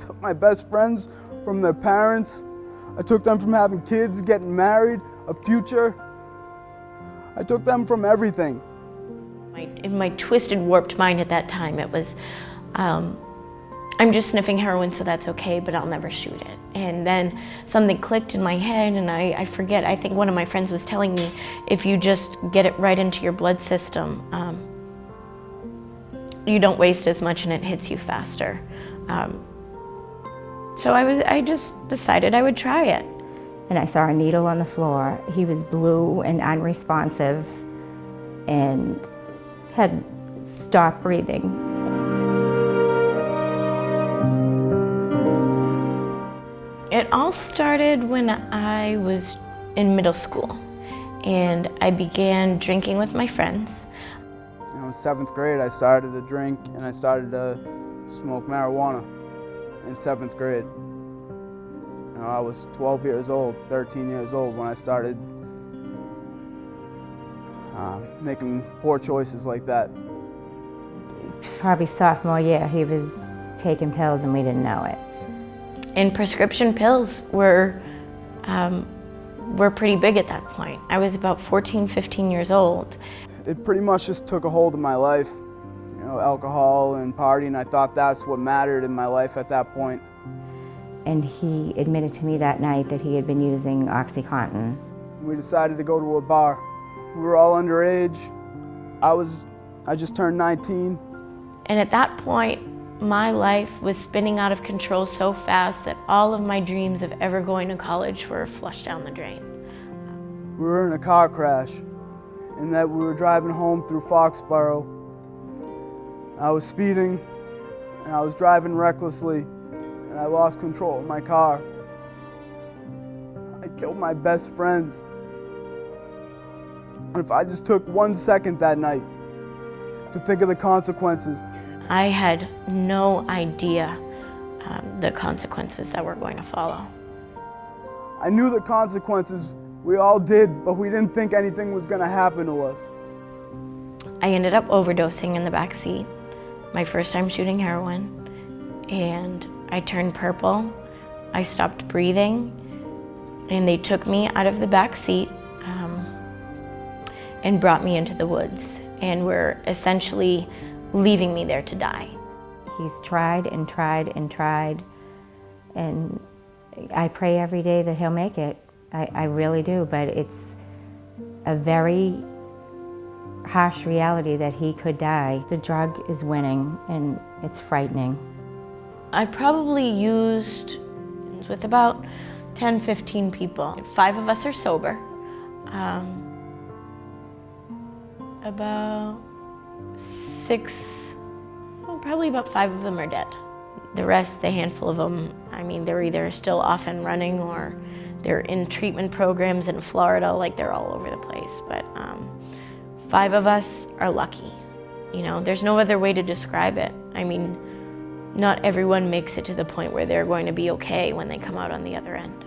took my best friends from their parents. I took them from having kids, getting married, a future. I took them from everything. In my twisted, warped mind at that time, it was, I'm just sniffing heroin, so that's okay, but I'll never shoot it. And then something clicked in my head, and I forget, I think one of my friends was telling me, if you just get it right into your blood system, you don't waste as much and it hits you faster. So I just decided I would try it. And I saw a needle on the floor. He was blue and unresponsive and had stopped breathing. It all started when I was in middle school, and I began drinking with my friends. You know, in 7th grade, I started to drink and I started to smoke marijuana in 7th grade. You know, I was 12 years old, 13 years old when I started making poor choices like that. Probably sophomore year, he was taking pills and we didn't know it. And prescription pills were pretty big at that point. I was about 14, 15 years old. It pretty much just took a hold of my life. You know, alcohol and partying, I thought that's what mattered in my life at that point. And he admitted to me that night that he had been using OxyContin. We decided to go to a bar. We were all underage. I just turned 19. And at that point, my life was spinning out of control so fast that all of my dreams of ever going to college were flushed down the drain. We were in a car crash, and that we were driving home through Foxborough. I was speeding, and I was driving recklessly, and I lost control of my car. I killed my best friends. And if I just took 1 second that night to think of the consequences. I had no idea the consequences that were going to follow. I knew the consequences, we all did, but we didn't think anything was going to happen to us. I ended up overdosing in the back seat, my first time shooting heroin, and I turned purple. I stopped breathing, and they took me out of the back seat and brought me into the woods, and were essentially leaving me there to die. He's tried and tried and tried, and I pray every day that he'll make it. I really do, but it's a very harsh reality that he could die. The drug is winning, and it's frightening. I probably used with about 10, 15 people. 5 of us are sober. About 6, well, probably about 5 of them are dead. The rest, the handful of them, I mean, they're either still off and running or they're in treatment programs in Florida, like they're all over the place. But 5 of us are lucky. You know, there's no other way to describe it. I mean, not everyone makes it to the point where they're going to be okay when they come out on the other end.